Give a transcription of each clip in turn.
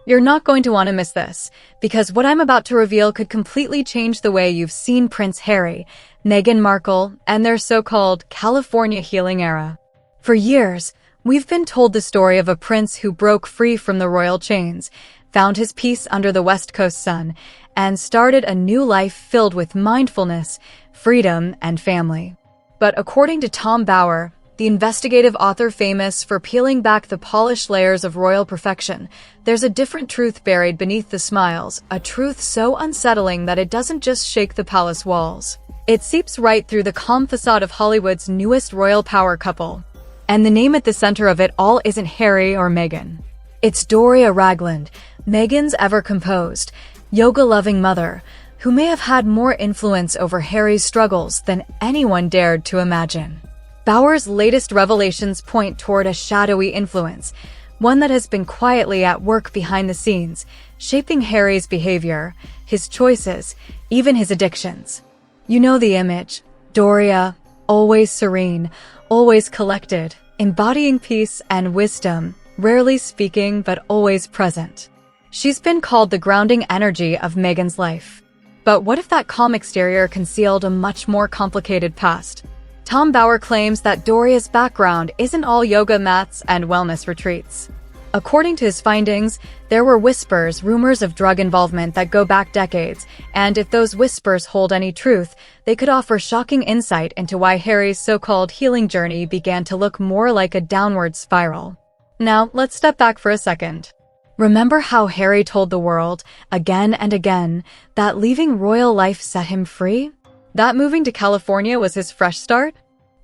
You're not going to want to miss this, because what I'm about to reveal could completely change the way you've seen Prince Harry, Meghan Markle, and their so-called California healing era. For years, we've been told the story of a prince who broke free from the royal chains, found his peace under the West Coast sun, and started a new life filled with mindfulness, freedom, and family. But according to Tom Bower, the investigative author famous for peeling back the polished layers of royal perfection, there's a different truth buried beneath the smiles, a truth so unsettling that it doesn't just shake the palace walls. It seeps right through the calm facade of Hollywood's newest royal power couple. And the name at the center of it all isn't Harry or Meghan. It's Doria Ragland, Meghan's ever-composed, yoga-loving mother, who may have had more influence over Harry's struggles than anyone dared to imagine. Bower's latest revelations point toward a shadowy influence, one that has been quietly at work behind the scenes, shaping Harry's behavior, his choices, even his addictions. You know the image: Doria, always serene, always collected, embodying peace and wisdom, rarely speaking but always present. She's been called the grounding energy of Meghan's life. But what if that calm exterior concealed a much more complicated past? Tom Bower claims that Doria's background isn't all yoga mats and wellness retreats. According to his findings, there were whispers, rumors of drug involvement that go back decades, and if those whispers hold any truth, they could offer shocking insight into why Harry's so-called healing journey began to look more like a downward spiral. Now, let's step back for a second. Remember how Harry told the world, again and again, that leaving royal life set him free? That moving to California was his fresh start?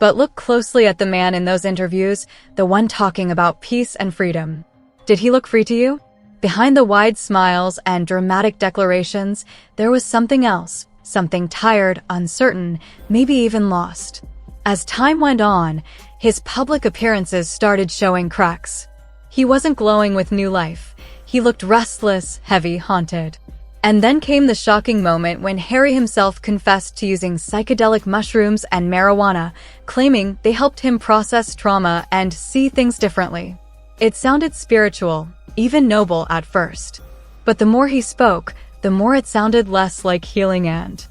But look closely at the man in those interviews, the one talking about peace and freedom. Did he look free to you? Behind the wide smiles and dramatic declarations, there was something else, something tired, uncertain, maybe even lost. As time went on, his public appearances started showing cracks. He wasn't glowing with new life. He looked restless, heavy, haunted. And then came the shocking moment when Harry himself confessed to using psychedelic mushrooms and marijuana, claiming they helped him process trauma and see things differently. It sounded spiritual, even noble at first. But the more he spoke, the more it sounded less like healing and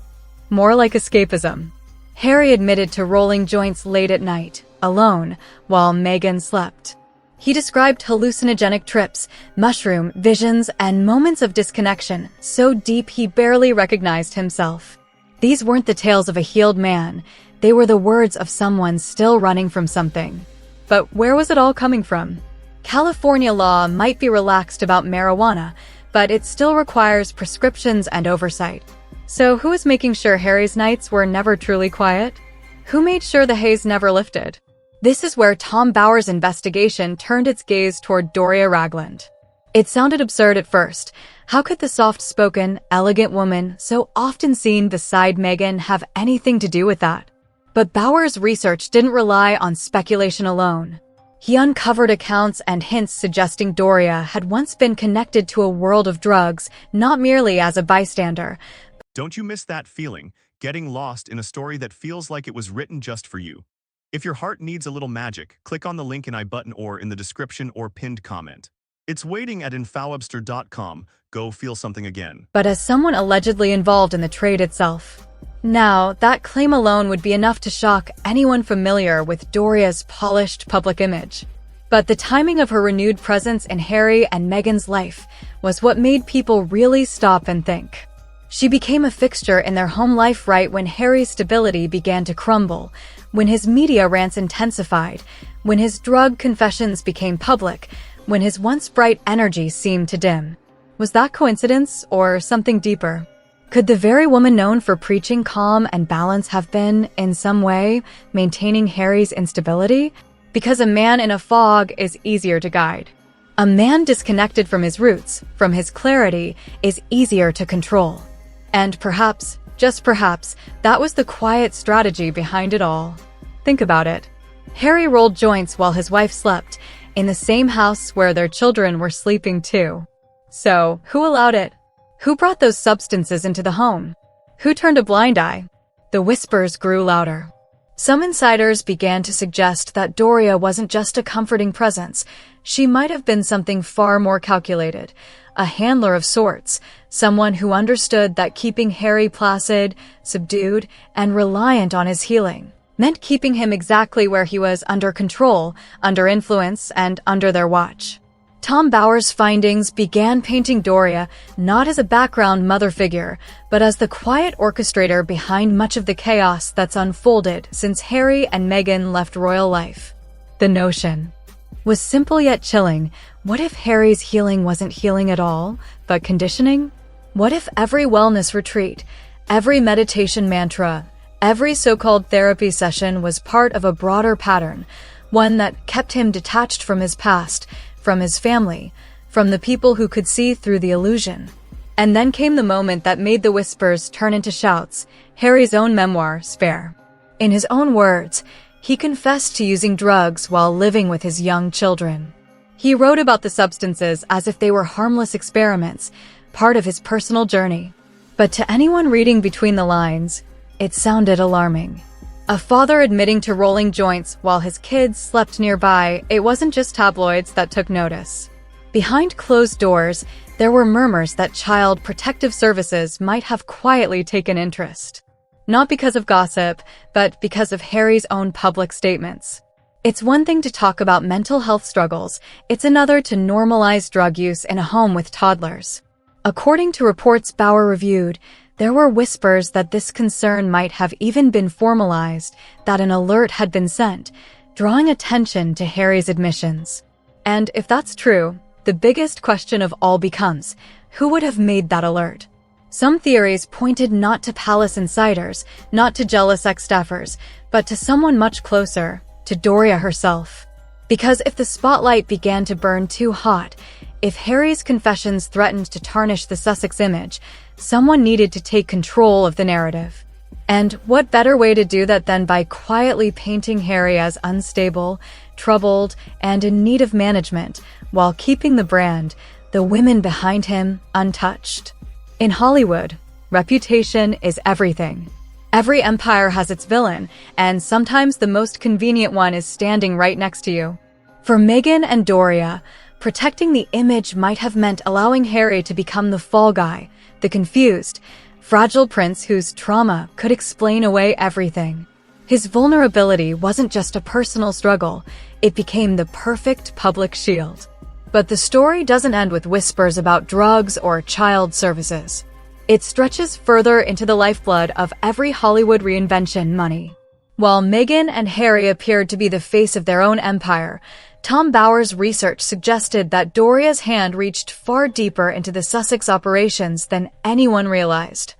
more like escapism. Harry admitted to rolling joints late at night, alone, while Meghan slept. He described hallucinogenic trips, mushroom visions, and moments of disconnection so deep he barely recognized himself. These weren't the tales of a healed man. They were the words of someone still running from something. But where was it all coming from? California law might be relaxed about marijuana, but it still requires prescriptions and oversight. So who was making sure Harry's nights were never truly quiet? Who made sure the haze never lifted? This is where Tom Bower's investigation turned its gaze toward Doria Ragland. It sounded absurd at first. How could the soft-spoken, elegant woman, so often seen beside Meghan, have anything to do with that? But Bower's research didn't rely on speculation alone. He uncovered accounts and hints suggesting Doria had once been connected to a world of drugs, not merely as a bystander. Don't you miss that feeling, getting lost in a story that feels like it was written just for you? If your heart needs a little magic, click on the link in I-button or in the description or pinned comment. It's waiting at infowebster.com. Go feel something again. But as someone allegedly involved in the trade itself. Now, that claim alone would be enough to shock anyone familiar with Doria's polished public image. But the timing of her renewed presence in Harry and Meghan's life was what made people really stop and think. She became a fixture in their home life right when Harry's stability began to crumble, when his media rants intensified, when his drug confessions became public, when his once bright energy seemed to dim. Was that coincidence or something deeper? Could the very woman known for preaching calm and balance have been, in some way, maintaining Harry's instability? Because a man in a fog is easier to guide. A man disconnected from his roots, from his clarity, is easier to control. And perhaps, just perhaps, that was the quiet strategy behind it all. Think about it. Harry rolled joints while his wife slept, in the same house where their children were sleeping too. So, who allowed it? Who brought those substances into the home? Who turned a blind eye? The whispers grew louder. Some insiders began to suggest that Doria wasn't just a comforting presence. She might have been something far more calculated, a handler of sorts, someone who understood that keeping Harry placid, subdued, and reliant on his healing meant keeping him exactly where he was, under control, under influence, and under their watch. Tom Bower's findings began painting Doria not as a background mother figure, but as the quiet orchestrator behind much of the chaos that's unfolded since Harry and Meghan left royal life. The notion was simple yet chilling. What if Harry's healing wasn't healing at all, but conditioning? What if every wellness retreat, every meditation mantra, every so-called therapy session was part of a broader pattern, one that kept him detached from his past, from his family, from the people who could see through the illusion? And then came the moment that made the whispers turn into shouts, Harry's own memoir, Spare. In his own words, he confessed to using drugs while living with his young children. He wrote about the substances as if they were harmless experiments, part of his personal journey. But to anyone reading between the lines, it sounded alarming. A father admitting to rolling joints while his kids slept nearby. It wasn't just tabloids that took notice. Behind closed doors, there were murmurs that Child Protective Services might have quietly taken interest. Not because of gossip, but because of Harry's own public statements. It's one thing to talk about mental health struggles, it's another to normalize drug use in a home with toddlers. According to reports Bower reviewed, there were whispers that this concern might have even been formalized, that an alert had been sent, drawing attention to Harry's admissions. And if that's true, the biggest question of all becomes, who would have made that alert? Some theories pointed not to palace insiders, not to jealous ex-staffers, but to someone much closer, to Doria herself. Because if the spotlight began to burn too hot, if Harry's confessions threatened to tarnish the Sussex image, someone needed to take control of the narrative. And what better way to do that than by quietly painting Harry as unstable, troubled, and in need of management, while keeping the brand, the women behind him, untouched. In Hollywood, reputation is everything. Every empire has its villain, and sometimes the most convenient one is standing right next to you. For Meghan and Doria, protecting the image might have meant allowing Harry to become the fall guy, the confused, fragile prince whose trauma could explain away everything. His vulnerability wasn't just a personal struggle, it became the perfect public shield. But the story doesn't end with whispers about drugs or child services. It stretches further into the lifeblood of every Hollywood reinvention, money. While Meghan and Harry appeared to be the face of their own empire, Tom Bower's research suggested that Doria's hand reached far deeper into the Sussex operations than anyone realized.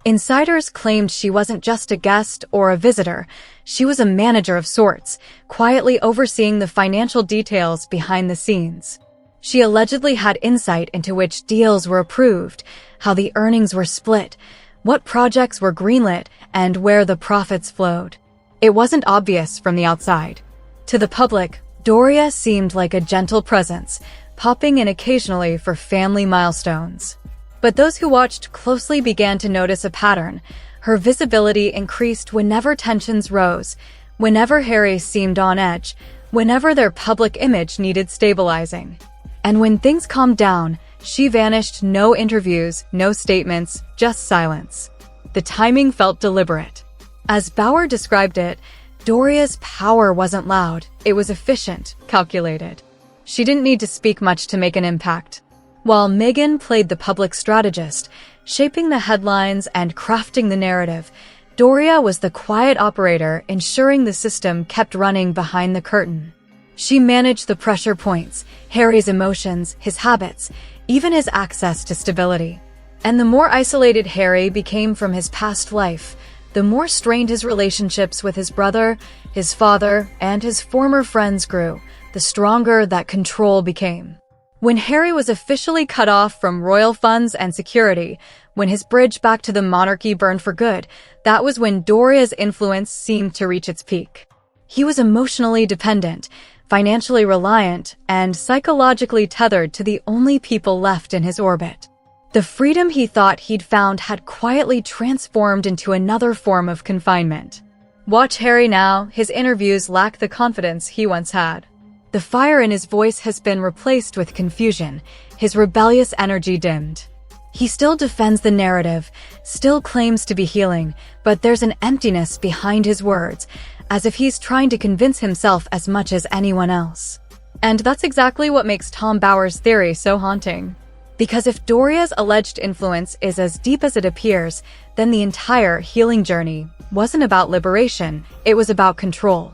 Insiders claimed she wasn't just a guest or a visitor, she was a manager of sorts, quietly overseeing the financial details behind the scenes. She allegedly had insight into which deals were approved, how the earnings were split, what projects were greenlit, and where the profits flowed. It wasn't obvious from the outside. To the public, Doria seemed like a gentle presence, popping in occasionally for family milestones. But those who watched closely began to notice a pattern. Her visibility increased whenever tensions rose, whenever Harry seemed on edge, whenever their public image needed stabilizing. And when things calmed down, she vanished. No interviews, no statements, just silence. The timing felt deliberate. As Bower described it, Doria's power wasn't loud, it was efficient, calculated. She didn't need to speak much to make an impact. While Meghan played the public strategist, shaping the headlines and crafting the narrative, Doria was the quiet operator, ensuring the system kept running behind the curtain. She managed the pressure points, Harry's emotions, his habits, even his access to stability. And the more isolated Harry became from his past life, the more strained his relationships with his brother, his father, and his former friends grew, the stronger that control became. When Harry was officially cut off from royal funds and security, when his bridge back to the monarchy burned for good, that was when Doria's influence seemed to reach its peak. He was emotionally dependent, financially reliant, and psychologically tethered to the only people left in his orbit. The freedom he thought he'd found had quietly transformed into another form of confinement. Watch Harry now, his interviews lack the confidence he once had. The fire in his voice has been replaced with confusion, his rebellious energy dimmed. He still defends the narrative, still claims to be healing, but there's an emptiness behind his words, as if he's trying to convince himself as much as anyone else. And that's exactly what makes Tom Bower's theory so haunting. Because if Doria's alleged influence is as deep as it appears, then the entire healing journey wasn't about liberation, it was about control.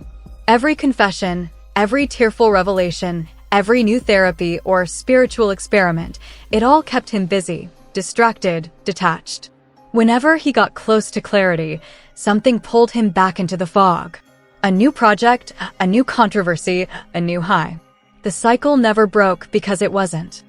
Every confession, every tearful revelation, every new therapy or spiritual experiment, it all kept him busy, distracted, detached. Whenever he got close to clarity, something pulled him back into the fog. A new project, a new controversy, a new high. The cycle never broke because it wasn't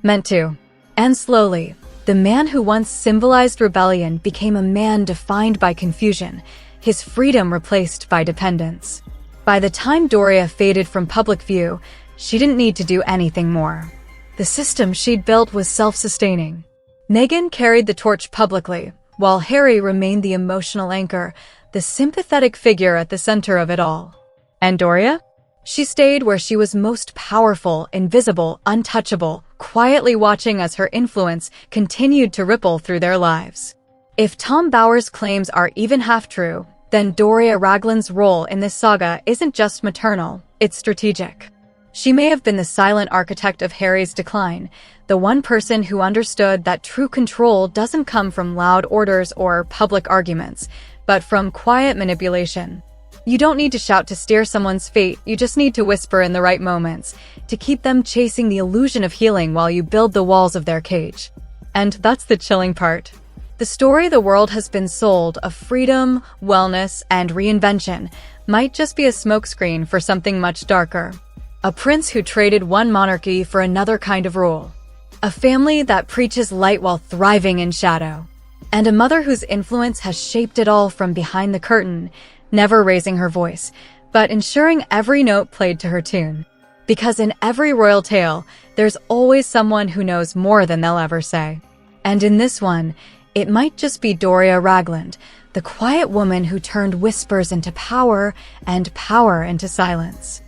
meant to. And slowly, the man who once symbolized rebellion became a man defined by confusion, his freedom replaced by dependence. By the time Doria faded from public view, she didn't need to do anything more. The system she'd built was self-sustaining. Meghan carried the torch publicly, while Harry remained the emotional anchor, the sympathetic figure at the center of it all. And Doria? She stayed where she was most powerful, invisible, untouchable, quietly watching as her influence continued to ripple through their lives. If Tom Bower's claims are even half true, then Doria Ragland's role in this saga isn't just maternal, it's strategic. She may have been the silent architect of Harry's decline, the one person who understood that true control doesn't come from loud orders or public arguments, but from quiet manipulation. You don't need to shout to steer someone's fate, you just need to whisper in the right moments, to keep them chasing the illusion of healing while you build the walls of their cage. And that's the chilling part. The story the world has been sold of freedom, wellness, and reinvention might just be a smokescreen for something much darker. A prince who traded one monarchy for another kind of rule. A family that preaches light while thriving in shadow. And a mother whose influence has shaped it all from behind the curtain, never raising her voice, but ensuring every note played to her tune. Because in every royal tale, there's always someone who knows more than they'll ever say. And in this one, it might just be Doria Ragland, the quiet woman who turned whispers into power and power into silence.